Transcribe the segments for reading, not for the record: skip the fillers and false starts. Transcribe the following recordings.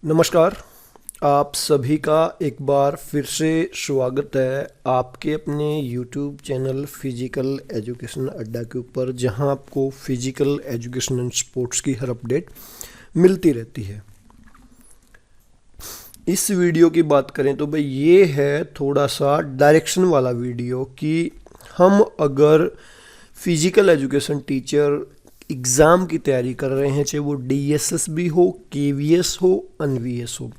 नमस्कार। आप सभी का एक बार फिर से स्वागत है आपके अपने YouTube चैनल फिजिकल एजुकेशन अड्डा के ऊपर, जहां आपको फिजिकल एजुकेशन एंड स्पोर्ट्स की हर अपडेट मिलती रहती है। इस वीडियो की बात करें तो भाई ये है थोड़ा सा डायरेक्शन वाला वीडियो कि हम अगर फिजिकल एजुकेशन टीचर एग्ज़ाम की तैयारी कर रहे हैं, चाहे वो DSSB हो, KVS हो, NVS हो,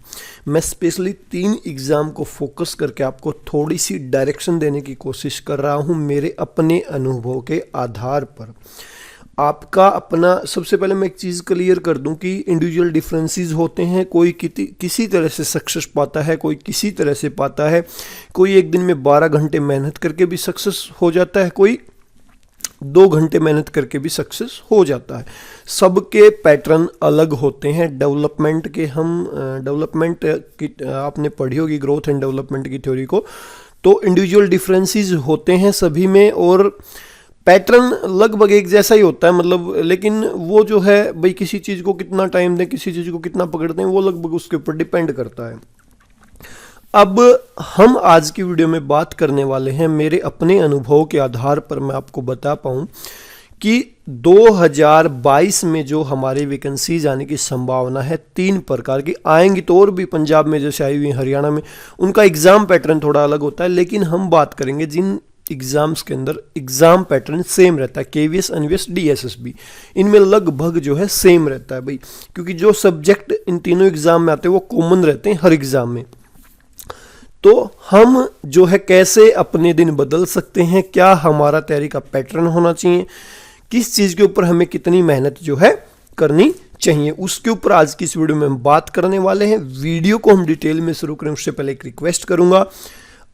मैं स्पेशली 3 एग्ज़ाम को फोकस करके आपको थोड़ी सी डायरेक्शन देने की कोशिश कर रहा हूं मेरे अपने अनुभव के आधार पर। आपका अपना, सबसे पहले मैं एक चीज़ क्लियर कर दूं कि इंडिविजुअल डिफरेंसेस होते हैं। कोई किसी तरह से सक्सेस पाता है, कोई किसी तरह से पाता है, कोई एक दिन में 12 घंटे मेहनत करके भी सक्सेस हो जाता है, कोई 2 घंटे मेहनत करके भी सक्सेस हो जाता है। सबके पैटर्न अलग होते हैं। डेवलपमेंट की आपने पढ़ी होगी, ग्रोथ एंड डेवलपमेंट की थ्योरी को, तो इंडिविजुअल डिफरेंसेस होते हैं सभी में और पैटर्न लगभग एक जैसा ही होता है, मतलब, लेकिन वो जो है भाई किसी चीज़ को कितना टाइम दें, किसी चीज़ को कितना पकड़ते हैं, वो लगभग उसके ऊपर डिपेंड करता है। अब हम आज की वीडियो में बात करने वाले हैं, मेरे अपने अनुभव के आधार पर मैं आपको बता पाऊँ कि 2022 में जो हमारी वैकेंसीज आने की संभावना है 3 प्रकार की आएंगी, तो और भी पंजाब में जैसे आई हुई, हरियाणा में, उनका एग्ज़ाम पैटर्न थोड़ा अलग होता है, लेकिन हम बात करेंगे जिन एग्ज़ाम्स के अंदर एग्ज़ाम पैटर्न सेम रहता है। KVS, NVS, DSSB, इनमें लगभग जो है सेम रहता है भाई, क्योंकि जो सब्जेक्ट इन तीनों एग्ज़ाम में आते हैं वो कॉमन रहते हैं हर एग्ज़ाम में। तो हम जो है कैसे अपने दिन बदल सकते हैं, क्या हमारा तैयारी का पैटर्न होना चाहिए, किस चीज़ के ऊपर हमें कितनी मेहनत जो है करनी चाहिए, उसके ऊपर आज की इस वीडियो में हम बात करने वाले हैं। वीडियो को हम डिटेल में शुरू करें उससे पहले एक रिक्वेस्ट करूंगा,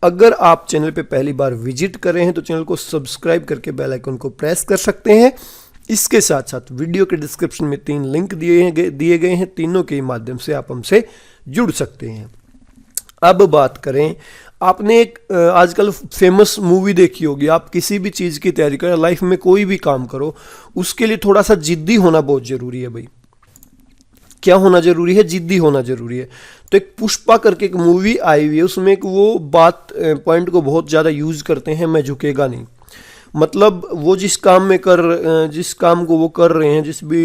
अगर आप चैनल पे पहली बार विजिट कर रहे हैं तो चैनल को सब्सक्राइब करके बेल आइकन को प्रेस कर सकते हैं। इसके साथ साथ वीडियो के डिस्क्रिप्शन में 3 लिंक दिए गए हैं, तीनों के माध्यम से आप हमसे जुड़ सकते हैं। अब बात करें, आपने एक आजकल फेमस मूवी देखी होगी। आप किसी भी चीज़ की तैयारी करें, लाइफ में कोई भी काम करो, उसके लिए थोड़ा सा जिद्दी होना बहुत ज़रूरी है भाई। क्या होना जरूरी है? जिद्दी होना जरूरी है। तो एक पुष्पा करके एक मूवी आई हुई है, उसमें एक वो बात पॉइंट को बहुत ज़्यादा यूज़ करते हैं, मैं झुकेगा नहीं। मतलब वो जिस काम को वो कर रहे हैं, जिस भी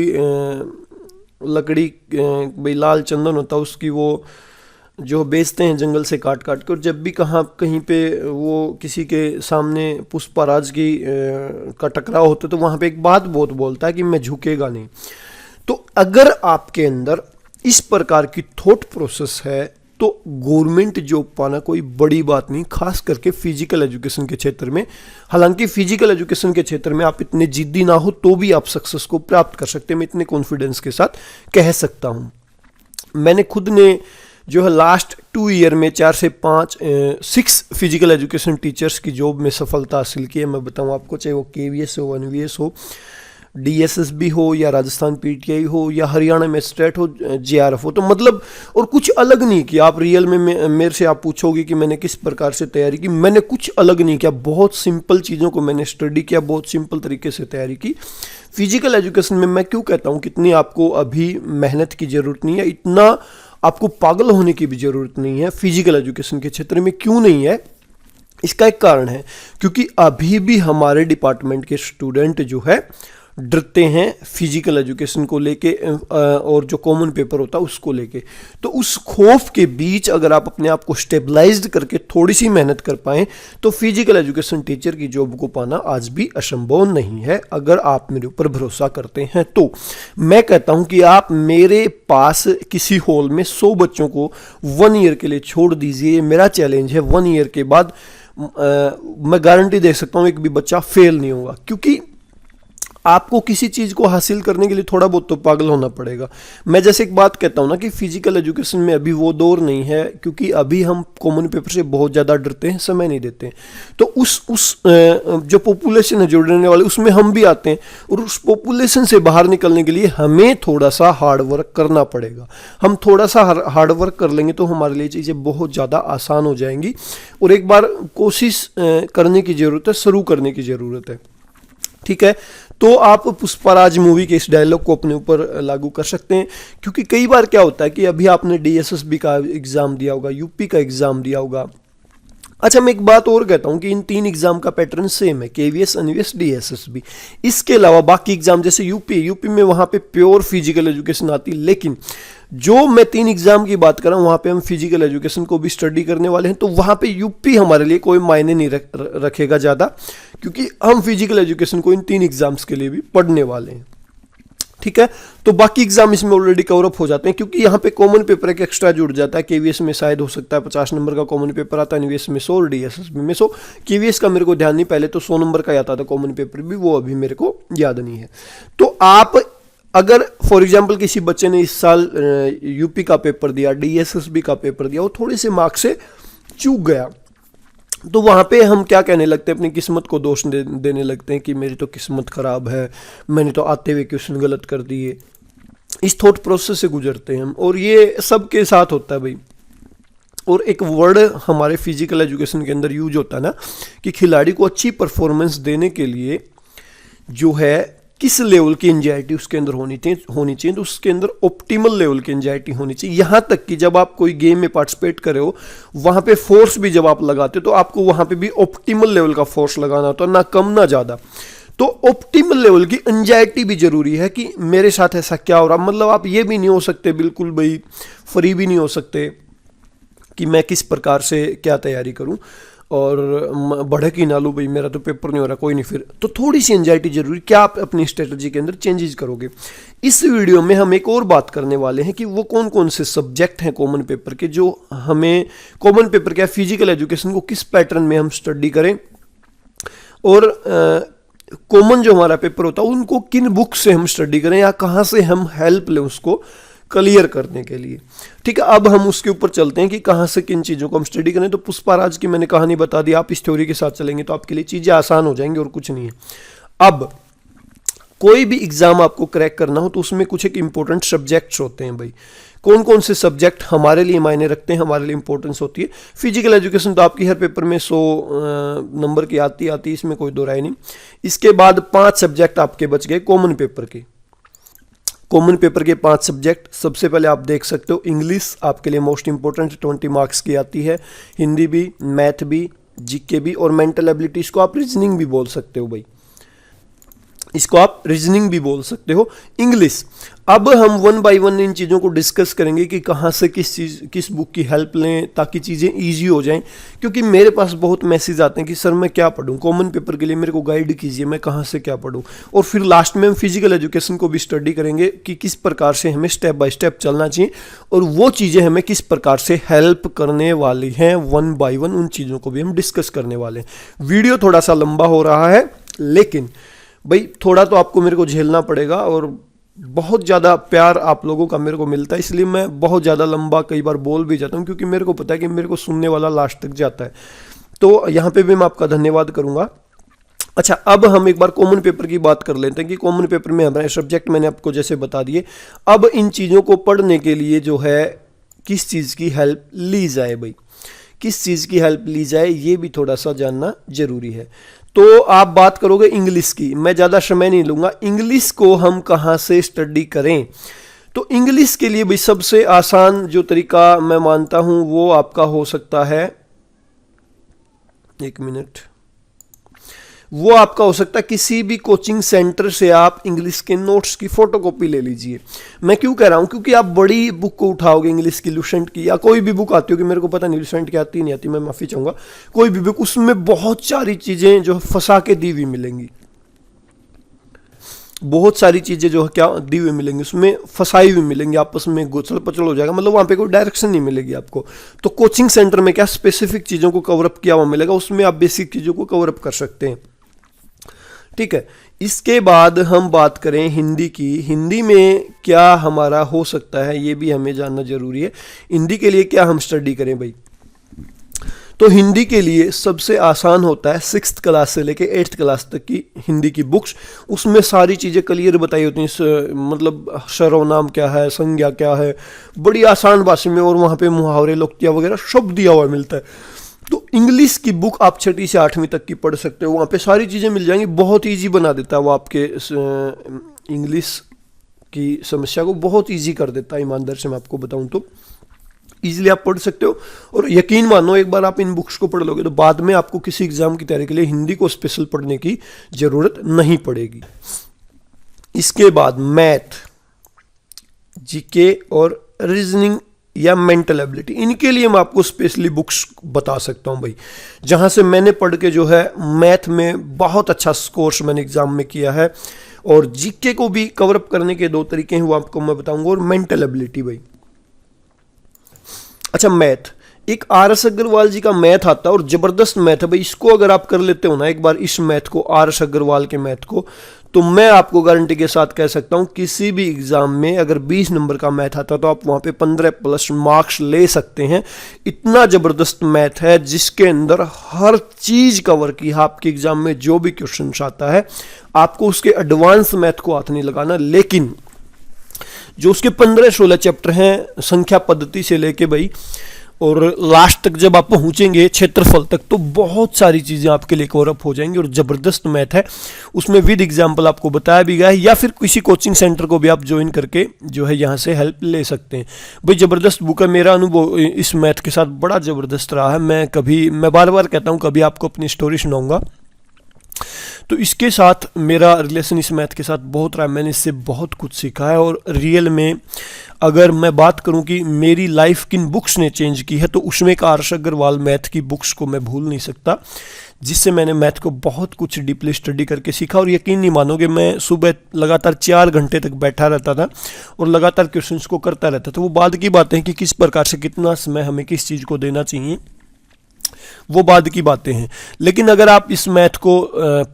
लकड़ी भाई लाल चंदन होता है उसकी वो जो बेचते हैं जंगल से काट काट कर, जब भी कहीं पे वो किसी के सामने पुष्पाराज की का टकराव होता है तो वहाँ पे एक बात बहुत बोलता है कि मैं झुकेगा नहीं। तो अगर आपके अंदर इस प्रकार की थॉट प्रोसेस है तो गवर्नमेंट जॉब पाना कोई बड़ी बात नहीं, खास करके फिजिकल एजुकेशन के क्षेत्र में। हालांकि फिजिकल एजुकेशन के क्षेत्र में आप इतने जिद्दी ना हो तो भी आप सक्सेस को प्राप्त कर सकते हैं, मैं इतने कॉन्फिडेंस के साथ कह सकता हूँ। मैंने खुद ने जो है लास्ट 2 ईयर में 4 से 6 फिजिकल एजुकेशन टीचर्स की जॉब में सफलता हासिल की है। मैं बताऊँ आपको, चाहे वो KVS हो, NVS हो, DSSB हो, या राजस्थान PTI हो, या हरियाणा में स्टेट हो, JRF हो, तो मतलब, और कुछ अलग नहीं किया। आप रियल में मेरे से आप पूछोगे कि मैंने किस प्रकार से तैयारी की, मैंने कुछ अलग नहीं किया। बहुत सिंपल चीज़ों को मैंने स्टडी किया, बहुत सिंपल तरीके से तैयारी की। फिजिकल एजुकेशन में मैं क्यों कहता हूँ कितनी आपको अभी मेहनत की ज़रूरत नहीं है, इतना आपको पागल होने की भी ज़रूरत नहीं है फिजिकल एजुकेशन के क्षेत्र में। क्यों नहीं है? इसका एक कारण है, क्योंकि अभी भी हमारे डिपार्टमेंट के स्टूडेंट जो है डरते हैं फिजिकल एजुकेशन को लेके, और जो कॉमन पेपर होता है उसको लेके। तो उस खौफ के बीच अगर आप अपने आप को स्टेबलाइज्ड करके थोड़ी सी मेहनत कर पाएं तो फिजिकल एजुकेशन टीचर की जॉब को पाना आज भी असंभव नहीं है। अगर आप मेरे ऊपर भरोसा करते हैं तो मैं कहता हूं कि आप मेरे पास किसी हॉल में 100 बच्चों को 1 ईयर के लिए छोड़ दीजिए, मेरा चैलेंज है 1 ईयर के बाद मैं गारंटी दे सकता हूं एक भी बच्चा फेल नहीं होगा। क्योंकि आपको किसी चीज़ को हासिल करने के लिए थोड़ा बहुत तो पागल होना पड़ेगा। मैं जैसे एक बात कहता हूँ ना कि फिजिकल एजुकेशन में अभी वो दौर नहीं है, क्योंकि अभी हम कॉमन पेपर से बहुत ज़्यादा डरते हैं, समय नहीं देते हैं। तो उस जो पॉपुलेशन है जुड़ने वाले, उसमें हम भी आते हैं, और उस पॉपुलेशन से बाहर निकलने के लिए हमें थोड़ा सा हार्ड वर्क करना पड़ेगा। हम थोड़ा सा हार्ड वर्क कर लेंगे तो हमारे लिए चीज़ें बहुत ज़्यादा आसान हो जाएंगी। और एक बार कोशिश करने की ज़रूरत है, शुरू करने की ज़रूरत है। ठीक है, तो आप पुष्पराज मूवी के इस डायलॉग को अपने ऊपर लागू कर सकते हैं। क्योंकि कई बार क्या होता है कि अभी आपने डीएसएसबी का एग्ज़ाम दिया होगा, यूपी का एग्ज़ाम दिया होगा। अच्छा, मैं एक बात और कहता हूँ कि इन 3 एग्जाम का पैटर्न सेम है, केवीएस, एनवीएस, डीएसएसबी। इसके अलावा बाकी एग्जाम जैसे यूपी में वहाँ पे प्योर फिजिकल एजुकेशन आती है, लेकिन जो मैं 3 एग्जाम की बात कर रहा हूँ वहाँ पे हम फिजिकल एजुकेशन को भी स्टडी करने वाले हैं। तो वहाँ पे यूपी हमारे लिए कोई मायने नहीं रखेगा ज़्यादा, क्योंकि हम फिजिकल एजुकेशन को इन 3 एग्जाम्स के लिए भी पढ़ने वाले हैं। ठीक है, तो बाकी एग्जाम इसमें ऑलरेडी कवर अप हो जाते हैं, क्योंकि यहाँ पे कॉमन पेपर एक एक्स्ट्रा जुड़ जाता है। केवीएस में शायद हो सकता है 50 नंबर का कॉमन पेपर आता है, एनवीएस में 100 और डीएसएसबी में 100। केवीएस का मेरे को ध्यान नहीं, पहले तो 100 नंबर का आता था कॉमन पेपर भी, वो अभी मेरे को याद नहीं है। तो आप अगर फॉर एग्जाम्पल किसी बच्चे ने इस साल यूपी का पेपर दिया, डीएसएसबी का पेपर दिया, वो थोड़े से मार्क्स से चूक गया, तो वहाँ पे हम क्या कहने लगते हैं, अपनी किस्मत को दोष देने लगते हैं कि मेरी तो किस्मत ख़राब है, मैंने तो आते हुए क्वेश्चन गलत कर दिए। इस थॉट प्रोसेस से गुजरते हैं हम, और ये सबके साथ होता है भाई। और एक वर्ड हमारे फिजिकल एजुकेशन के अंदर यूज होता है ना, कि खिलाड़ी को अच्छी परफॉर्मेंस देने के लिए जो है किस लेवल की एंजाइटी उसके अंदर होनी चाहिए, तो उसके अंदर ऑप्टिमल लेवल की एंजाइटी होनी चाहिए। यहाँ तक कि जब आप कोई गेम में पार्टिसिपेट कर रहे हो, वहाँ पे फोर्स भी जब आप लगाते हो तो आपको वहाँ पे भी ऑप्टिमल लेवल का फोर्स लगाना होता है, ना कम ना ज़्यादा। तो ऑप्टिमल लेवल की एंजाइटी भी जरूरी है कि मेरे साथ ऐसा क्या हो रहा। मतलब आप ये भी नहीं हो सकते बिल्कुल भाई फ्री भी नहीं हो सकते कि मैं किस प्रकार से क्या तैयारी करूँ और बढ़क ही ना लूँ भाई मेरा तो पेपर नहीं हो रहा, कोई नहीं। फिर तो थोड़ी सी एंजाइटी जरूरी। क्या आप अपनी स्ट्रेटजी के अंदर चेंजेस करोगे? इस वीडियो में हम एक और बात करने वाले हैं कि वो कौन कौन से सब्जेक्ट हैं कॉमन पेपर के, जो हमें कॉमन पेपर क्या फिजिकल एजुकेशन को किस पैटर्न में हम स्टडी करें, और कॉमन जो हमारा पेपर होता है उनको किन बुक से हम स्टडी करें, या कहाँ से हम हेल्प लें उसको क्लियर करने के लिए। ठीक है, अब हम उसके ऊपर चलते हैं कि कहाँ से किन चीज़ों को हम स्टडी करें। तो पुष्पराज की मैंने कहानी बता दी, आप इस थ्योरी के साथ चलेंगे तो आपके लिए चीज़ें आसान हो जाएंगी और कुछ नहीं है। अब कोई भी एग्जाम आपको क्रैक करना हो तो उसमें कुछ एक इंपॉर्टेंट सब्जेक्ट्स होते हैं भाई। कौन कौन से सब्जेक्ट हमारे लिए मायने रखते हैं, हमारे लिए इंपॉर्टेंस होती है। फिजिकल एजुकेशन तो आपकी हर पेपर में 100 नंबर की आती है, इसमें कोई दो राय नहीं। इसके बाद 5 सब्जेक्ट आपके बच गए कॉमन पेपर के। कॉमन पेपर के 5 सब्जेक्ट, सबसे पहले आप देख सकते हो इंग्लिश आपके लिए मोस्ट इंपॉर्टेंट 20 मार्क्स की आती है, हिंदी भी, मैथ भी, जीके भी, और मेंटल एबिलिटी, इसको आप रीजनिंग भी बोल सकते हो भाई, इसको आप रीजनिंग भी बोल सकते हो। इंग्लिश, अब हम 1 बाय 1 इन चीज़ों को डिस्कस करेंगे कि कहाँ से किस बुक की हेल्प लें ताकि चीज़ें इजी हो जाएं। क्योंकि मेरे पास बहुत मैसेज आते हैं कि सर मैं क्या पढूं, कॉमन पेपर के लिए मेरे को गाइड कीजिए, मैं कहाँ से क्या पढूं। और फिर लास्ट में हम फिजिकल एजुकेशन को भी स्टडी करेंगे कि किस प्रकार से हमें स्टेप बाय स्टेप चलना चाहिए, और वो चीज़ें हमें किस प्रकार से हेल्प करने वाली हैं। 1 बाय 1 उन चीज़ों को भी हम डिस्कस करने वाले हैं। वीडियो थोड़ा सा लंबा हो रहा है, लेकिन भाई थोड़ा तो आपको मेरे को झेलना पड़ेगा, और बहुत ज़्यादा प्यार आप लोगों का मेरे को मिलता है, इसलिए मैं बहुत ज़्यादा लंबा कई बार बोल भी जाता हूँ, क्योंकि मेरे को पता है कि मेरे को सुनने वाला लास्ट तक जाता है। तो यहाँ पे भी मैं आपका धन्यवाद करूँगा। अच्छा, अब हम एक बार कॉमन पेपर की बात कर लेते हैं कि कॉमन पेपर में हमारे सब्जेक्ट मैंने आपको जैसे बता दिए। अब इन चीज़ों को पढ़ने के लिए जो है किस चीज़ की हेल्प ली जाए भाई, किस चीज़ की हेल्प ली जाए, ये भी थोड़ा सा जानना जरूरी है। तो आप बात करोगे इंग्लिश की, मैं ज़्यादा समय नहीं लूँगा। इंग्लिश को हम कहाँ से स्टडी करें? तो इंग्लिश के लिए भी सबसे आसान जो तरीका मैं मानता हूँ वो आपका हो सकता है, एक मिनट, वो आपका हो सकता है किसी भी कोचिंग सेंटर से आप इंग्लिश के नोट्स की फोटोकॉपी ले लीजिए। मैं क्यों कह रहा हूँ, क्योंकि आप बड़ी बुक को उठाओगे इंग्लिश की, लुसेंट की या कोई भी बुक आती होगी, मेरे को पता नहीं लुसेंट की आती नहीं आती, मैं माफ़ी चाहूँगा, कोई भी बुक, उसमें बहुत सारी चीज़ें जो फंसा के दी हुई मिलेंगी, बहुत सारी चीज़ें जो है क्या दी हुई मिलेंगी, उसमें फंसाई हुई मिलेंगी, आपस में गुचल पचल हो जाएगा, मतलब वहाँ पे कोई डायरेक्शन नहीं मिलेगी आपको। तो कोचिंग सेंटर में क्या स्पेसिफिक चीज़ों को कवरअप किया हुआ मिलेगा, उसमें आप बेसिक चीज़ों को कवरअप कर सकते हैं। ठीक है, इसके बाद हम बात करें हिंदी की। हिंदी में क्या हमारा हो सकता है ये भी हमें जानना जरूरी है। हिंदी के लिए क्या हम स्टडी करें भाई? तो हिंदी के लिए सबसे आसान होता है 6th क्लास से लेके 8th क्लास तक की हिंदी की बुक्स। उसमें सारी चीज़ें क्लियर बताई होती हैं, मतलब सर्वनाम क्या है, संज्ञा क्या है, बड़ी आसान भाषा में, और वहाँ पे मुहावरे, लोकतियाँ वगैरह सब दिया हुआ मिलता है। तो इंग्लिश की बुक आप 6वीं से 8वीं तक की पढ़ सकते हो, वहाँ पे सारी चीज़ें मिल जाएंगी, बहुत ईजी बना देता है वो आपके इंग्लिश की समस्या को बहुत ईजी कर देता है। ईमानदार से मैं आपको बताऊं तो ईजिली आप पढ़ सकते हो, और यकीन मानो एक बार आप इन बुक्स को पढ़ लोगे तो बाद में आपको किसी एग्जाम की तैयारी के लिए हिंदी को स्पेशल पढ़ने की ज़रूरत नहीं पड़ेगी। इसके बाद मैथ, जीके और रीजनिंग या मेंटल एबिलिटी, इनके लिए मैं आपको स्पेशली बुक्स बता सकता हूं भाई, जहां से मैंने पढ़ के जो है मैथ में बहुत अच्छा स्कोर्स मैंने एग्जाम में किया है। और जीके को भी कवर अप करने के 2 तरीके हैं, वो आपको मैं बताऊंगा। और मेंटल एबिलिटी भाई, अच्छा मैथ, एक RS अग्रवाल जी का मैथ आता है और जबरदस्त मैथ है भाई, इसको अगर आप कर लेते हो ना एक बार इस मैथ को, RS अग्रवाल के मैथ को, तो मैं आपको गारंटी के साथ कह सकता हूं किसी भी एग्जाम में अगर 20 नंबर का मैथ आता तो आप वहां पे 15+ मार्क्स ले सकते हैं। इतना जबरदस्त मैथ है जिसके अंदर हर चीज कवर की है। आपके एग्जाम में जो भी क्वेश्चन आता है आपको उसके एडवांस मैथ को हाथ नहीं लगाना, लेकिन जो उसके 15-16 चैप्टर हैं संख्या पद्धति से लेके भाई और लास्ट तक जब आप पहुंचेंगे क्षेत्रफल तक, तो बहुत सारी चीज़ें आपके लिए कवर अप हो जाएंगी। और ज़बरदस्त मैथ है, उसमें विद एग्जाम्पल आपको बताया भी गया है, या फिर किसी कोचिंग सेंटर को भी आप ज्वाइन करके जो है यहाँ से हेल्प ले सकते हैं। भाई ज़बरदस्त बुक है, मेरा अनुभव इस मैथ के साथ बड़ा ज़बरदस्त रहा है। मैं बार बार कहता हूँ कभी आपको अपनी स्टोरी सुनाऊँगा। तो इसके साथ मेरा रिलेशन इस मैथ के साथ बहुत रहा है, मैंने इससे बहुत कुछ सीखा है। और रियल में अगर मैं बात करूं कि मेरी लाइफ किन बुक्स ने चेंज की है, तो उसमें एक RS अग्रवाल मैथ की बुक्स को मैं भूल नहीं सकता, जिससे मैंने मैथ को बहुत कुछ डीपली स्टडी करके सीखा। और यकीन नहीं मानोगे, मैं सुबह लगातार 4 घंटे तक बैठा रहता था और लगातार क्वेश्चंस को करता रहता था। वो बाद की बातें हैं कि किस प्रकार से कितना समय हमें किस चीज़ को देना चाहिए, वो बाद की बातें हैं। लेकिन अगर आप इस मैथ को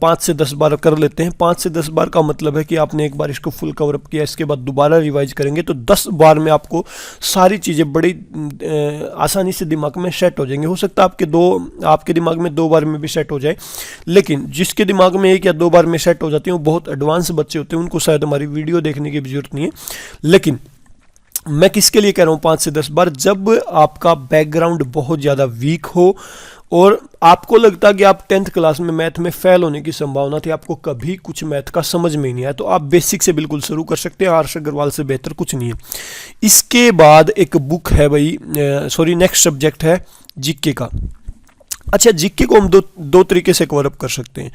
5 से 10 बार कर लेते हैं, 5 से 10 बार का मतलब है कि आपने एक बार इसको फुल कवर अप किया, इसके बाद दोबारा रिवाइज करेंगे तो 10 बार में आपको सारी चीज़ें बड़ी आसानी से दिमाग में सेट हो जाएंगे। हो सकता है आपके दिमाग में 2 बार में भी सेट हो जाए, लेकिन जिसके दिमाग में 1 या 2 बार में सेट हो जाती है वो बहुत एडवांस बच्चे होते हैं, उनको शायद हमारी वीडियो देखने की भी जरूरत नहीं है। लेकिन मैं किसके लिए कह रहा हूँ 5 से 10 बार, जब आपका बैकग्राउंड बहुत ज़्यादा वीक हो और आपको लगता कि आप 10th क्लास में मैथ में फेल होने की संभावना थी, आपको कभी कुछ मैथ का समझ में ही नहीं आया, तो आप बेसिक से बिल्कुल शुरू कर सकते हैं। RS अग्रवाल से बेहतर कुछ नहीं है। इसके बाद एक बुक है भाई, नेक्स्ट सब्जेक्ट है जीके का। अच्छा, जीके को हम दो तरीके से कवर अप कर सकते हैं।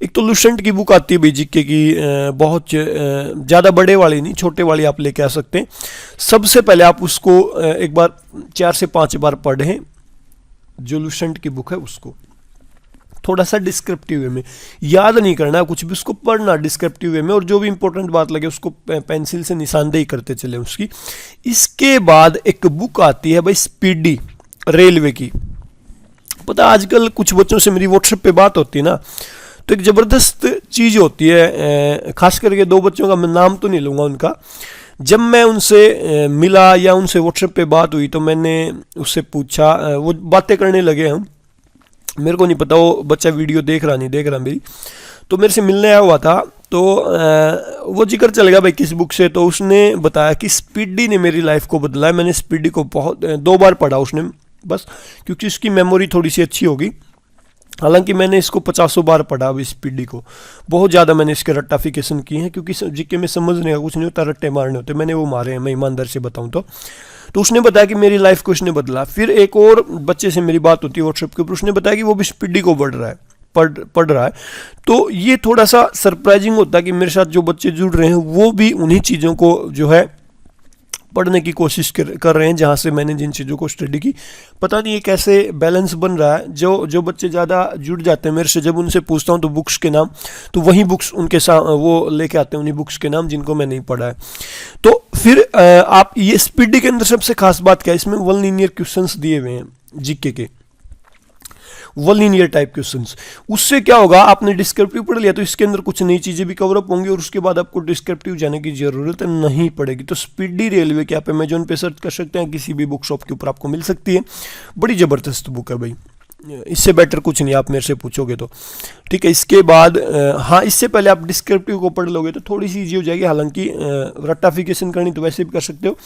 एक तो लुसेंट की बुक आती है भाई जीके की, बहुत ज़्यादा बड़े वाली नहीं, छोटे वाली आप लेके आ सकते हैं। सबसे पहले आप उसको एक बार 4 से 5 बार पढ़ें, जो लुसेंट की बुक है उसको थोड़ा सा डिस्क्रिप्टिव वे में, याद नहीं करना कुछ भी, उसको पढ़ना डिस्क्रिप्टिव वे में, और जो भी इंपॉर्टेंट बात लगे उसको पेंसिल से निशानदेही करते चले उसकी। इसके बाद एक बुक आती है भाई स्पीडी रेलवे की। पता आजकल कुछ बच्चों से मेरी व्हाट्सएप पे बात होती है ना, तो एक ज़बरदस्त चीज़ होती है, खास करके 2 बच्चों का मैं नाम तो नहीं लूँगा उनका। जब मैं उनसे मिला या उनसे व्हाट्सएप पे बात हुई तो मैंने उससे पूछा, वो बातें करने लगे हम, मेरे को नहीं पता वो बच्चा वीडियो देख रहा नहीं देख रहा मेरी, तो मेरे से मिलने आया हुआ था। तो वो जिक्र चल गया भाई किस बुक से, तो उसने बताया कि स्पीडी ने मेरी लाइफ को बदला है। मैंने स्पीडी को 2 बार पढ़ा उसने बस, क्योंकि उसकी मेमोरी थोड़ी सी अच्छी होगी। हालांकि मैंने इसको 50 बार पढ़ा अभी स्पीडी को, बहुत ज़्यादा मैंने इसके रट्टाफिकेशन किए हैं, क्योंकि जीके में समझने का कुछ नहीं होता, रट्टे मारने होते, मैंने वो मारे हैं, मैं ईमानदार से बताऊं तो उसने बताया कि मेरी लाइफ को उसने बदला। फिर एक और बच्चे से मेरी बात होती है व्हाट्सएप के ऊपर, उसने बताया कि वो भी स्पीडी को पढ़ रहा है। तो ये थोड़ा सा सरप्राइजिंग होता है कि मेरे साथ जो बच्चे जुड़ रहे हैं वो भी उन्हीं चीज़ों को जो है पढ़ने की कोशिश कर रहे हैं जहाँ से मैंने जिन चीज़ों को स्टडी की। पता नहीं ये कैसे बैलेंस बन रहा है। जो बच्चे ज़्यादा जुड़ जाते हैं मेरे से, जब उनसे पूछता हूँ तो बुक्स के नाम, तो वही बुक्स उनके साथ वो लेके आते हैं, उन्हीं बुक्स के नाम जिनको मैं नहीं पढ़ा है। तो फिर आप ये स्पीडी के अंदर सबसे खास बात क्या है, इसमें 1 लीनियर क्वेश्चंस दिए हुए हैं जीके के, 1 लीनियर टाइप क्वेश्चंस। उससे क्या होगा, आपने डिस्क्रिप्टिव पढ़ लिया तो इसके अंदर कुछ नई चीज़ें भी कवर अप होंगी और उसके बाद आपको डिस्क्रिप्टिव जाने की ज़रूरत नहीं पड़ेगी। तो स्पीडी रेलवे के आप अमेजोन पे सर्च कर सकते हैं, किसी भी बुक शॉप के ऊपर आपको मिल सकती है। बड़ी ज़बरदस्त बुक है भाई, इससे बेटर कुछ नहीं आप मेरे से पूछोगे तो, ठीक है। इसके बाद हाँ, इससे पहले आप डिस्क्रिप्टिव को पढ़ लोगे तो थोड़ी सी ईजी हो जाएगी। हालांकि रट्टाफिकेशन करनी तो वैसे भी कर सकते हो,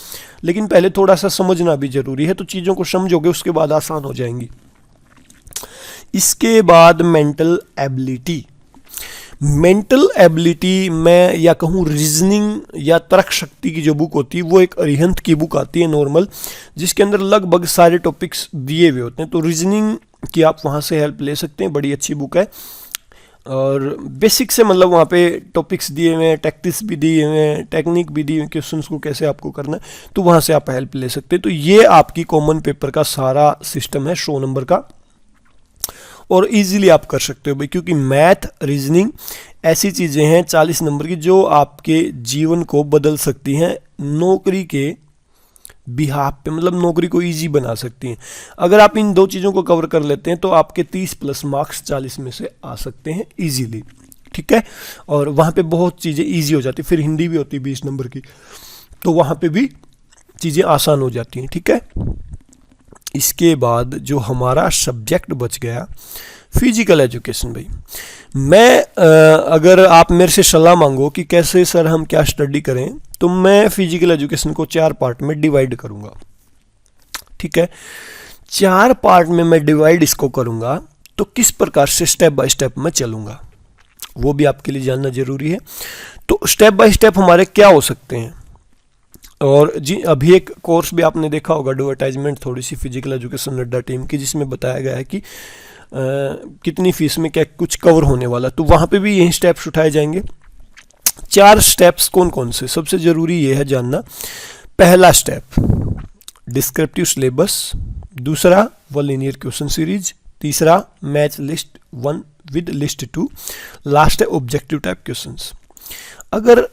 लेकिन पहले थोड़ा सा समझना भी ज़रूरी है। तो चीज़ों को समझोगे उसके बाद आसान हो जाएंगी। इसके बाद मेंटल एबिलिटी। मेंटल एबिलिटी मैं या कहूँ रीजनिंग या तर्क शक्ति की जो बुक होती है वो एक अरिहंत की बुक आती है नॉर्मल, जिसके अंदर लगभग सारे टॉपिक्स दिए हुए होते हैं। तो रीजनिंग की आप वहाँ से हेल्प ले सकते हैं, बड़ी अच्छी बुक है। और बेसिक से मतलब वहाँ पे टॉपिक्स दिए हुए हैं, टैक्टिक्स भी दिए हुए हैं, टेक्निक भी दिए हुए हैं, क्वेश्चंस को कैसे आपको करना है, तो वहाँ से आप हेल्प ले सकते हैं। तो ये आपकी कॉमन पेपर का सारा सिस्टम है 100 नंबर का, और इजीली आप कर सकते हो भाई, क्योंकि मैथ रीजनिंग ऐसी चीज़ें हैं 40 नंबर की जो आपके जीवन को बदल सकती हैं नौकरी के बिहाफ पे, मतलब नौकरी को इजी बना सकती हैं। अगर आप इन दो चीज़ों को कवर कर लेते हैं तो आपके 30 प्लस मार्क्स 40 में से आ सकते हैं इजीली, ठीक है। और वहाँ पे बहुत चीज़ें इजी हो जाती, फिर हिंदी भी होती है 20 नंबर की, तो वहाँ पे भी चीज़ें आसान हो जाती हैं, ठीक है। इसके बाद जो हमारा सब्जेक्ट बच गया फिजिकल एजुकेशन। भाई मैं अगर आप मेरे से सलाह मांगो कि कैसे सर हम क्या स्टडी करें, तो मैं फिजिकल एजुकेशन को 4 पार्ट में डिवाइड करूंगा, ठीक है। 4 पार्ट में मैं डिवाइड इसको करूंगा, तो किस प्रकार से स्टेप बाय स्टेप मैं चलूंगा वो भी आपके लिए जानना जरूरी है। तो स्टेप बाय स्टेप हमारे क्या हो सकते हैं, और जी अभी एक कोर्स भी आपने देखा होगा एडवर्टाइजमेंट थोड़ी सी फिजिकल एजुकेशन नड्डा टीम की, जिसमें बताया गया है कि कितनी फीस में क्या कुछ कवर होने वाला, तो वहाँ पे भी यही स्टेप्स उठाए जाएंगे। 4 स्टेप्स कौन कौन से, सबसे ज़रूरी ये है जानना। पहला स्टेप डिस्क्रिप्टिव सिलेबस, दूसरा व लीनियर क्वेश्चन सीरीज, तीसरा match list 1 with list 2, last है ऑब्जेक्टिव टाइप क्वेश्चंस। अगर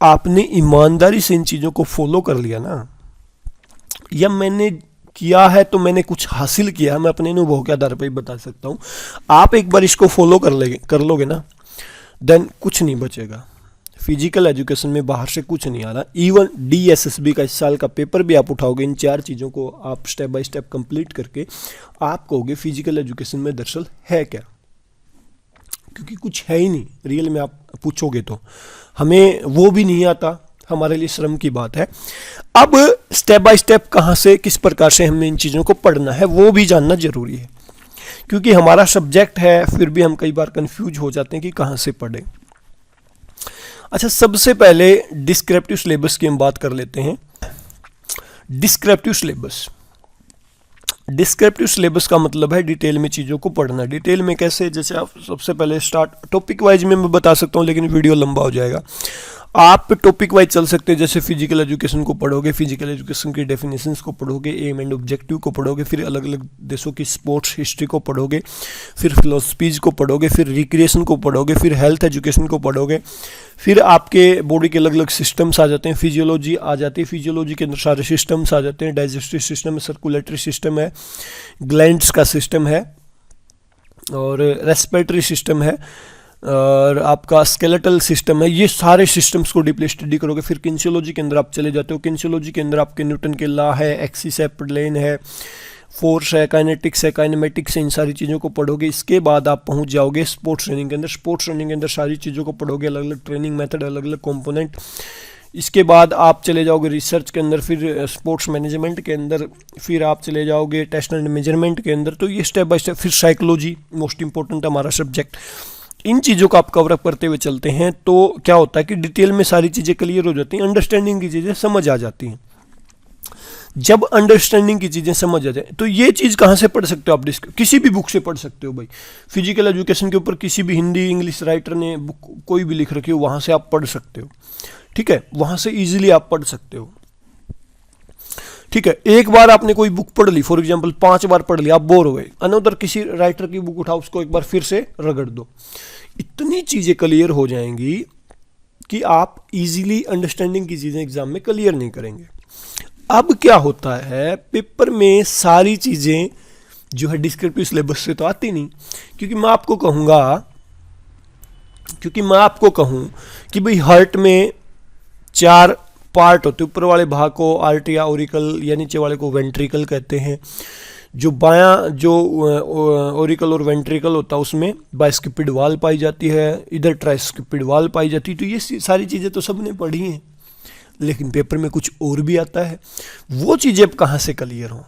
आपने ईमानदारी से इन चीज़ों को फॉलो कर लिया ना, या मैंने किया है तो मैंने कुछ हासिल किया, मैं अपने अनुभव के आधार पर ही बता सकता हूँ, आप एक बार इसको फॉलो कर लोगे ना, देन कुछ नहीं बचेगा। फिजिकल एजुकेशन में बाहर से कुछ नहीं आ रहा। इवन DSSB का इस साल का पेपर भी आप उठाओगे, इन 4 चीज़ों को आप स्टेप बाय स्टेप कंप्लीट करके आप कहोगे फिजिकल एजुकेशन में दरअसल है क्या, क्योंकि कुछ है ही नहीं रियल में। आप पूछोगे तो हमें वो भी नहीं आता, हमारे लिए श्रम की बात है। अब स्टेप बाय स्टेप कहाँ से किस प्रकार से हमें इन चीज़ों को पढ़ना है वो भी जानना जरूरी है, क्योंकि हमारा सब्जेक्ट है, फिर भी हम कई बार कंफ्यूज हो जाते हैं कि कहाँ से पढ़ें। अच्छा, सबसे पहले डिस्क्रिप्टिव सिलेबस की हम बात कर लेते हैं। डिस्क्रिप्टिव सिलेबस, डिस्क्रिप्टिव सिलेबस का मतलब है डिटेल में चीज़ों को पढ़ना। डिटेल में कैसे, जैसे आप सबसे पहले स्टार्ट टॉपिक वाइज में मैं बता सकता हूँ, लेकिन वीडियो लंबा हो जाएगा। आप टॉपिक वाइज चल सकते हैं, जैसे फिजिकल एजुकेशन को पढ़ोगे, फिजिकल एजुकेशन की डेफिनेशंस को पढ़ोगे, एम एंड ऑब्जेक्टिव को पढ़ोगे, फिर अलग अलग देशों की स्पोर्ट्स हिस्ट्री को पढ़ोगे, फिर फिलोसफीज को पढ़ोगे, फिर रिक्रिएशन को पढ़ोगे, फिर हेल्थ एजुकेशन को पढ़ोगे, फिर आपके बॉडी के अलग अलग सिस्टम्स आ जाते हैं, फिजियोलॉजी आ जाती है, फिजियोलॉजी के अंदर सारे सिस्टम्स आ जाते हैं, डाइजेस्टिव सिस्टम है, सर्कुलेटरी सिस्टम है, ग्लैंड्स का सिस्टम है, और रेस्पिरेटरी सिस्टम है, और आपका स्केलेटल सिस्टम है। ये सारे सिस्टम्स को डीपली स्टडी करोगे। फिर किन्सियोलॉजी के अंदर आप चले जाते हो, किन्सियोलॉजी के अंदर आपके न्यूटन के लॉ है, एक्सिस है, प्लेन है, फोर्स है, काइनेटिक्स है, काइनेमेटिक्स है, इन सारी चीज़ों को पढ़ोगे। इसके बाद आप पहुंच जाओगे स्पोर्ट्स ट्रेनिंग के अंदर। स्पोर्ट्स ट्रेनिंग के अंदर सारी चीज़ों को पढ़ोगे, अलग अलग ट्रेनिंग मेथड, अलग अलग कंपोनेंट। इसके बाद आप चले जाओगे रिसर्च के अंदर, फिर स्पोर्ट्स मैनेजमेंट के अंदर, फिर आप चले जाओगे टेस्ट एंड मेजरमेंट के अंदर। तो ये स्टेप बाय स्टेप। फिर साइकोलॉजी मोस्ट इंपॉर्टेंट हमारा सब्जेक्ट। इन चीज़ों को आप कवरअप करते हुए चलते हैं तो क्या होता है कि डिटेल में सारी चीज़ें क्लियर हो जाती हैं, अंडरस्टैंडिंग की चीज़ें समझ आ जाती हैं। जब अंडरस्टैंडिंग की चीज़ें समझ आ जाए तो ये चीज़ कहाँ से पढ़ सकते हो आप? किसी भी बुक से पढ़ सकते हो भाई। फिजिकल एजुकेशन के ऊपर किसी भी हिंदी इंग्लिश राइटर ने बुक कोई भी लिख रखी हो, वहाँ से आप पढ़ सकते हो, ठीक है। वहाँ से ईजिली आप पढ़ सकते हो, ठीक है। एक बार आपने कोई बुक पढ़ ली, फॉर एग्जांपल 5 बार पढ़ लिया, आप बोर हो गए, अनदर किसी राइटर की बुक उठाओ, उसको एक बार फिर से रगड़ दो, इतनी चीज़ें क्लियर हो जाएंगी कि आप इजीली अंडरस्टैंडिंग की चीज़ें एग्जाम में क्लियर नहीं करेंगे। अब क्या होता है, पेपर में सारी चीज़ें जो है डिस्क्रिप्टिव सिलेबस से तो आती नहीं, क्योंकि मैं आपको कहूँ कि भाई हार्ट में 4 पार्ट होते, ऊपर वाले भाग को आर्टिया ओरिकल या नीचे वाले को वेंट्रिकल कहते हैं। जो बायां जो ओरिकल और वेंट्रिकल होता है उसमें बाइस्किपिड वाल पाई जाती है, इधर ट्राइस्किपिड वाल पाई जाती है। तो ये सारी चीज़ें तो सबने पढ़ी हैं, लेकिन पेपर में कुछ और भी आता है। वो चीज़ें अब कहाँ से क्लियर हों?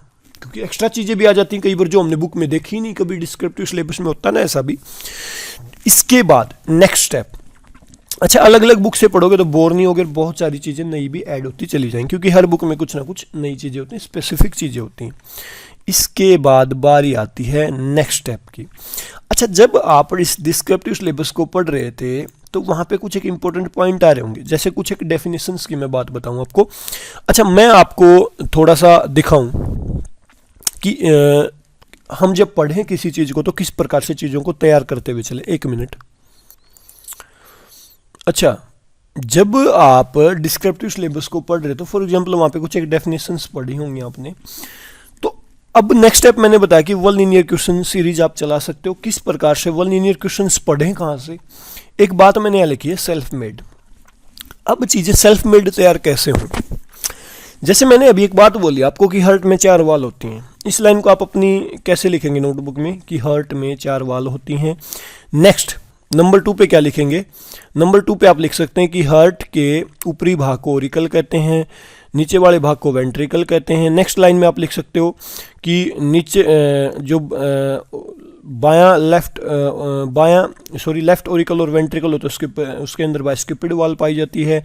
क्योंकि एक्स्ट्रा चीज़ें भी आ जाती हैं कई बार जो हमने बुक में देखी नहीं कभी, डिस्क्रिप्टिव सिलेबस में होता ना ऐसा भी। इसके बाद नेक्स्ट स्टेप, अच्छा अलग अलग बुक से पढ़ोगे तो बोर नहीं होगे, बहुत सारी चीज़ें नई भी ऐड होती चली जाएंगी, क्योंकि हर बुक में कुछ ना कुछ नई चीज़ें होती हैं, स्पेसिफिक चीज़ें होती हैं। इसके बाद बारी आती है नेक्स्ट स्टेप की। अच्छा, जब आप इस डिस्क्रिप्टिव सिलेबस को पढ़ रहे थे तो वहाँ पे कुछ एक इंपॉर्टेंट पॉइंट आ रहे होंगे, जैसे कुछ एक डेफिनेशंस की मैं बात बताऊँ आपको। अच्छा, मैं आपको थोड़ा सा दिखाऊं कि हम जब पढ़ें किसी चीज़ को तो किस प्रकार से चीज़ों को तैयार करते हुए चले। एक मिनट। अच्छा, जब आप डिस्क्रिप्टिव सिलेबस को पढ़ रहे तो फॉर एग्जांपल वहाँ पे कुछ एक डेफिनेशंस पढ़ी होंगी आपने, तो अब नेक्स्ट स्टेप मैंने बताया कि वन लीनियर क्वेश्चन सीरीज आप चला सकते हो। किस प्रकार से वन लीनियर क्वेश्चंस पढ़ें, कहाँ से। एक बात मैंने यहाँ लिखी है, सेल्फ मेड। अब चीज़ें सेल्फ मेड तैयार कैसे हों, जैसे मैंने अभी एक बात बोली आपको कि हर्ट में 4 वाल होती हैं। इस लाइन को आप अपनी कैसे लिखेंगे नोटबुक में कि हर्ट में 4 वाल होती हैं। नेक्स्ट नंबर 2 पे क्या लिखेंगे, नंबर 2 पे आप लिख सकते हैं कि हर्ट के ऊपरी भाग को ओरिकल कहते हैं, नीचे वाले भाग को वेंट्रिकल कहते हैं। नेक्स्ट लाइन में आप लिख सकते हो कि नीचे जो लेफ्ट ओरिकल और वेंट्रिकल होता है उसके अंदर बाइस्किपिड वाल पाई जाती है,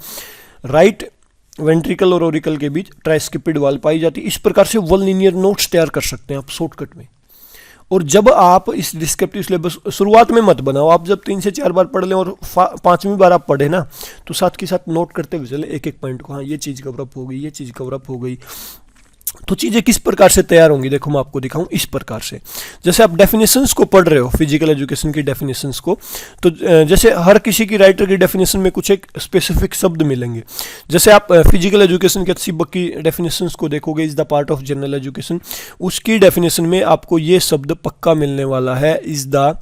राइट वेंट्रिकल और ओरिकल के बीच ट्राइस्किपिड वाल पाई जाती है। इस प्रकार से वन लीनियर नोट्स तैयार कर सकते हैं आप शॉर्टकट में। और जब आप इस डिस्क्रिप्टिव सिलेबस शुरुआत में मत बनाओ, आप जब 3 से 4 बार पढ़ लें और 5वीं बार आप पढ़े ना, तो साथ के साथ नोट करते हुए चले एक एक पॉइंट को, हाँ ये चीज़ कवरअप हो गई, ये चीज़ कवरअप हो गई। तो चीज़ें किस प्रकार से तैयार होंगी, देखो मैं आपको दिखाऊं इस प्रकार से। जैसे आप डेफिनेशंस को पढ़ रहे हो, फिजिकल एजुकेशन की डेफिनेशंस को, तो जैसे हर किसी की राइटर की डेफिनेशन में कुछ एक स्पेसिफिक शब्द मिलेंगे। जैसे आप फिजिकल एजुकेशन के सीबक की डेफिनेशंस को देखोगे, is the part of general education, उसकी डेफिनेशन में आपको ये शब्द पक्का मिलने वाला है, is the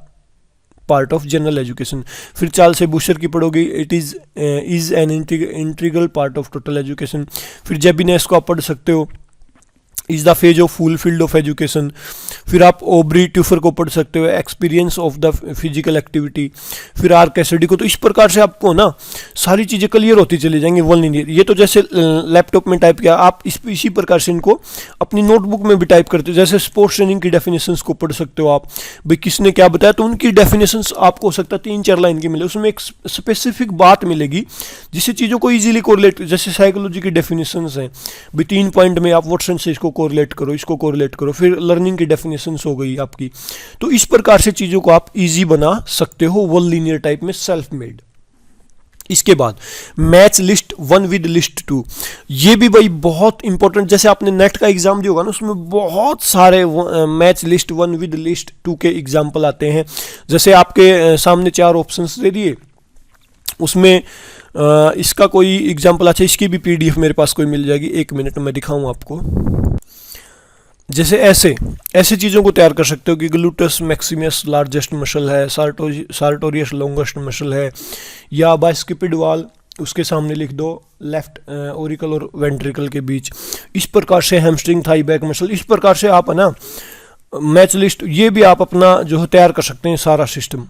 part of general education. फिर चार्ल्स बूशर की पढ़ोगे, it is an integral part of total education. फिर जेबिनेस को आप पढ़ सकते हो, is the phase of full field of education. फिर आप ओब्री ट्यूफर को पढ़ सकते हो, experience of the physical activity. फिर आर कैसिडी को। तो इस प्रकार से आपको ना सारी चीज़ें क्लियर होती चली जाएंगी वन लीनियर। ये तो जैसे लैपटॉप में टाइप किया, आप इसी प्रकार से इनको अपनी नोटबुक में भी टाइप करते हो। जैसे स्पोर्ट्स ट्रेनिंग की डेफिनेशंस को पढ़ सकते हो आप, भाई किसने क्या बताया, तो उनकी डेफिनेशंस आपको हो सकता है 3-4 लाइन की मिले, उसमें एक स्पेसिफिक बात मिलेगी जिससे चीज़ों को ईजिली कोरिलेट। जैसे साइकोलॉजी की डेफिनेशंस हैं, भाई 3 पॉइंट में आप व्हाटसन से इसको कोरिलेट करो, इसको कोरिलेट करो। फिर लर्निंग की डेफिनेशंस हो गई आपकी। तो इस प्रकार से चीज़ों को आप इजी बना सकते हो वन लीनियर टाइप में, सेल्फ मेड। इसके बाद मैच लिस्ट 1 विद लिस्ट 2, ये भी भाई बहुत इंपॉर्टेंट। जैसे आपने नेट का एग्जाम दिया होगा ना, उसमें बहुत सारे मैच लिस्ट 1 विद लिस्ट 2 के एग्जाम्पल आते हैं। जैसे आपके सामने 4 ऑप्शंस दे दिए, उसमें इसका कोई एग्जाम्पल, अच्छा इसकी भी पीडीएफ मेरे पास कोई मिल जाएगी, 1 मिनट में दिखाऊं आपको। जैसे ऐसे चीज़ों को तैयार कर सकते हो कि ग्लूटस मैक्सिमस लार्जेस्ट मसल है, सार्टोरियस लॉन्गेस्ट मसल है, या बाइस्किपिड वाल उसके सामने लिख दो लेफ्ट ओरिकल और वेंट्रिकल के बीच। इस प्रकार से हैमस्ट्रिंग थाई बैक मसल, इस प्रकार से आप है ना मैच लिस्ट, ये भी आप अपना जो है तैयार कर सकते हैं सारा सिस्टम,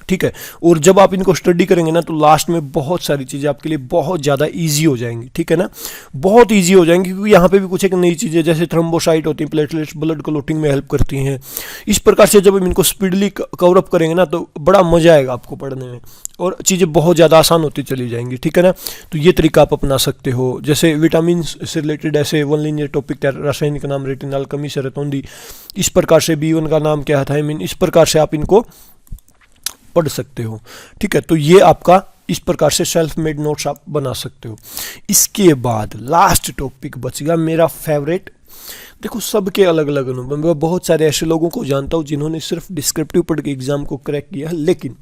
ठीक है। और जब आप इनको स्टडी करेंगे ना, तो लास्ट में बहुत सारी चीज़ें आपके लिए बहुत ज़्यादा इजी हो जाएंगी, ठीक है ना, बहुत इजी हो जाएंगी। क्योंकि यहाँ पे भी कुछ एक नई चीज़ें जैसे थ्रोम्बोसाइट होती हैं, प्लेटलेट्स ब्लड क्लॉटिंग में हेल्प करती हैं। इस प्रकार से जब हम इनको स्पीडली कवरअप करेंगे ना, तो बड़ा मज़ा आएगा आपको पढ़ने में और चीज़ें बहुत ज़्यादा आसान होती चली जाएंगी, ठीक है ना। तो ये तरीका आप अपना सकते हो। जैसे विटामिन से रिलेटेड ऐसे वन लीनियर टॉपिक, रासायनिक का नाम रेटिनॉल, कमी से रतौंदी, इस प्रकार से B1 का नाम क्या था, थायमिन, इस प्रकार से आप इनको पढ़ सकते हो, ठीक है। तो ये आपका इस प्रकार से सेल्फ मेड नोट्स आप बना सकते हो। इसके बाद लास्ट टॉपिक बच गया मेरा फेवरेट। देखो सबके अलग अलग अनुभव, मैं बहुत सारे ऐसे लोगों को जानता हूँ जिन्होंने सिर्फ डिस्क्रिप्टिव पढ़ के एग्जाम को क्रैक किया है, लेकिन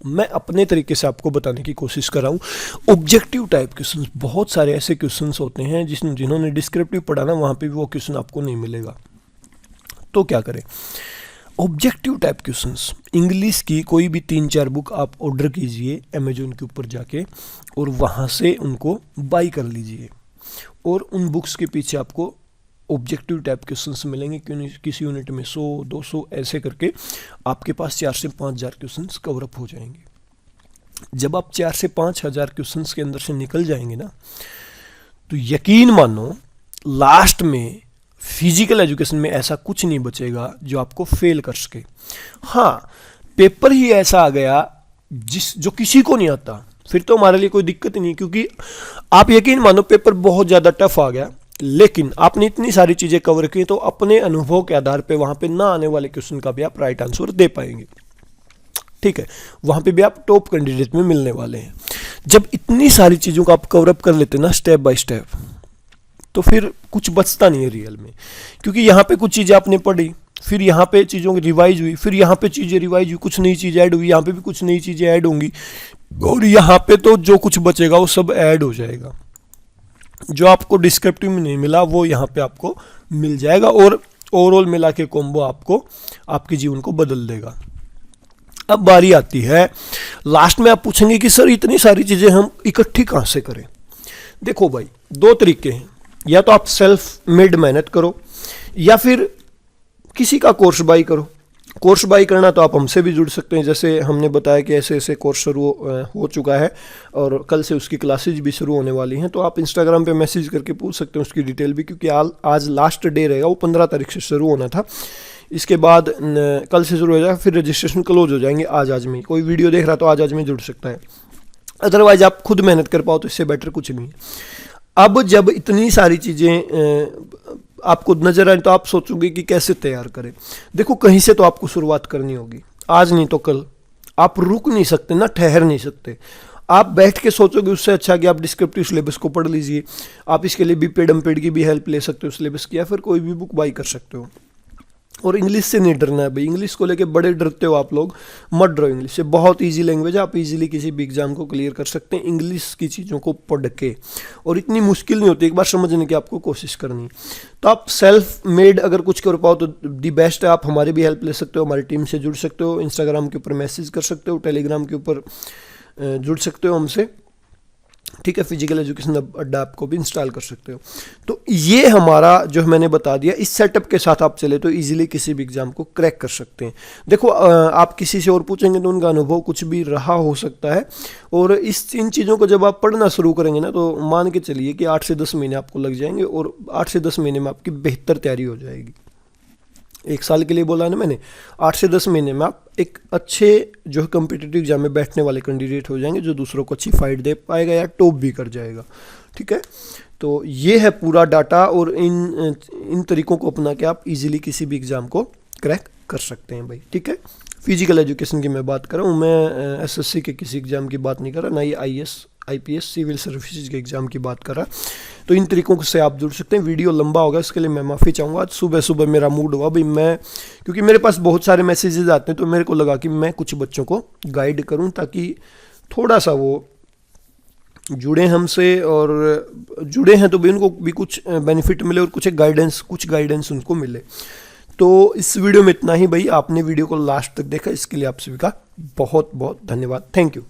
मैं अपने तरीके से आपको बताने की कोशिश कर रहा हूँ। ऑब्जेक्टिव टाइप क्वेश्चंस, बहुत सारे ऐसे क्वेश्चंस होते हैं जिन्होंने डिस्क्रिप्टिव पढ़ा ना, वहाँ पे भी वो क्वेश्चन आपको नहीं मिलेगा। तो क्या करें, ऑब्जेक्टिव टाइप क्वेश्चंस, इंग्लिश की कोई भी 3-4 बुक आप ऑर्डर कीजिए अमेजोन के ऊपर जाके, और वहाँ से उनको बाई कर लीजिए, और उन बुक्स के पीछे आपको ऑब्जेक्टिव टाइप क्वेश्चंस मिलेंगे। किसी यूनिट में 100-200 ऐसे करके आपके पास 4 से 5 हज़ार क्वेश्चंस कवरअप हो जाएंगे। जब आप 4 से 5 हज़ार क्वेश्चंस के अंदर से निकल जाएंगे ना, तो यकीन मानो लास्ट में फिजिकल एजुकेशन में ऐसा कुछ नहीं बचेगा जो आपको फेल कर सके। हाँ, पेपर ही ऐसा आ गया जो किसी को नहीं आता, फिर तो हमारे लिए कोई दिक्कत ही नहीं, क्योंकि आप यकीन मानो पेपर बहुत ज़्यादा टफ आ गया, लेकिन आपने इतनी सारी चीज़ें कवर की तो अपने अनुभव के आधार पे वहाँ पे ना आने वाले क्वेश्चन का भी आप राइट आंसर दे पाएंगे। ठीक है, वहाँ पे भी आप टॉप कैंडिडेट में मिलने वाले हैं। जब इतनी सारी चीज़ों को आप कवर अप कर लेते हैं ना स्टेप बाय स्टेप, तो फिर कुछ बचता नहीं है रियल में, क्योंकि यहाँ पे कुछ चीज़ें आपने पढ़ी, फिर यहाँ पे चीज़ों की रिवाइज हुई, फिर यहाँ पे चीज़ें रिवाइज हुई, कुछ नई चीज़ें ऐड हुई, यहाँ पे भी कुछ नई चीज़ें ऐड होंगी, और यहाँ पे तो जो कुछ बचेगा वो सब ऐड हो जाएगा। जो आपको डिस्क्रिप्टिव में नहीं मिला वो यहाँ पे आपको मिल जाएगा, और ओवरऑल मिला के कॉम्बो आपको आपके जीवन को बदल देगा। अब बारी आती है लास्ट में, आप पूछेंगे कि सर इतनी सारी चीज़ें हम इकट्ठी कहाँ से करें। देखो भाई, दो तरीके हैं, या तो आप सेल्फ मेड मेहनत करो, या फिर किसी का कोर्स बाई करो। कोर्स बाई करना तो आप हमसे भी जुड़ सकते हैं, जैसे हमने बताया कि ऐसे ऐसे कोर्स शुरू हो चुका है और कल से उसकी क्लासेज भी शुरू होने वाली हैं, तो आप इंस्टाग्राम पे मैसेज करके पूछ सकते हैं उसकी डिटेल भी, क्योंकि आज लास्ट डे रहेगा, वो 15 तारीख से शुरू होना था। इसके बाद कल से शुरू हो जाएगा, फिर रजिस्ट्रेशन क्लोज हो जाएंगे आज में। कोई वीडियो देख रहा तो आज में जुड़ सकता है, अदरवाइज आप खुद मेहनत कर पाओ तो इससे बेटर कुछ नहीं है। अब जब इतनी सारी चीज़ें आपको नजर आए तो आप सोचोगे कि कैसे तैयार करें। देखो, कहीं से तो आपको शुरुआत करनी होगी, आज नहीं तो कल। आप रुक नहीं सकते ना, ठहर नहीं सकते। आप बैठ के सोचोगे, उससे अच्छा कि आप डिस्क्रिप्टिव सिलेबस को पढ़ लीजिए। आप इसके लिए बीपेड एमपेड की भी हेल्प ले सकते हो सिलेबस की, या फिर कोई भी बुक बाई कर सकते हो। और इंग्लिश से नहीं डरना है भाई, इंग्लिश को लेके बड़े डरते हो आप लोग, मत डरो। इंग्लिश से बहुत इजी लैंग्वेज है, आप इजीली किसी भी एग्जाम को क्लियर कर सकते हैं इंग्लिश की चीज़ों को पढ़ के, और इतनी मुश्किल नहीं होती, एक बार समझने की आपको कोशिश करनी। तो आप सेल्फ मेड अगर कुछ कर पाओ तो दी बेस्ट है। आप हमारी भी हेल्प ले सकते हो, हमारी टीम से जुड़ सकते हो, इंस्टाग्राम के ऊपर मैसेज कर सकते हो, टेलीग्राम के ऊपर जुड़ सकते हो हमसे। ठीक है, फिजिकल एजुकेशन अड्डा ऐप को भी इंस्टॉल कर सकते हो। तो ये हमारा जो मैंने बता दिया, इस सेटअप के साथ आप चले तो इजीली किसी भी एग्जाम को क्रैक कर सकते हैं। देखो, आप किसी से और पूछेंगे तो उनका अनुभव कुछ भी रहा हो सकता है, और इन चीज़ों को जब आप पढ़ना शुरू करेंगे ना, तो मान के चलिए कि 8 से 10 महीने आपको लग जाएंगे, और 8 से 10 महीने में आपकी बेहतर तैयारी हो जाएगी। 1 साल के लिए बोला है ना मैंने, 8 से 10 महीने में आप एक अच्छे जो है कम्पिटिटिव एग्जाम में बैठने वाले कैंडिडेट हो जाएंगे, जो दूसरों को अच्छी फाइट दे पाएगा या टॉप भी कर जाएगा। ठीक है, तो ये है पूरा डाटा, और इन तरीकों को अपना के आप इजीली किसी भी एग्ज़ाम को क्रैक कर सकते हैं भाई। ठीक है, फिजिकल एजुकेशन की मैं बात कर रहा हूँ, मैं एसएससी के किसी एग्ज़ाम की बात नहीं कर रहा, ना ही आईएएस आईपीएस सिविल सर्विसेज के एग्ज़ाम की बात कर रहा। तो इन तरीकों से आप जुड़ सकते हैं। वीडियो लंबा होगा, इसके लिए मैं माफ़ी चाहूँगा। आज सुबह सुबह मेरा मूड हुआ भाई, क्योंकि मेरे पास बहुत सारे मैसेजेस आते हैं, तो मेरे को लगा कि मैं कुछ बच्चों को गाइड करूँ, ताकि थोड़ा सा वो जुड़े हमसे, और जुड़े हैं तो भी उनको भी कुछ बेनिफिट मिले, और कुछ गाइडेंस उनको मिले। तो इस वीडियो में इतना ही भाई। आपने वीडियो को लास्ट तक देखा, इसके लिए आप सभी का बहुत बहुत धन्यवाद। Thank you.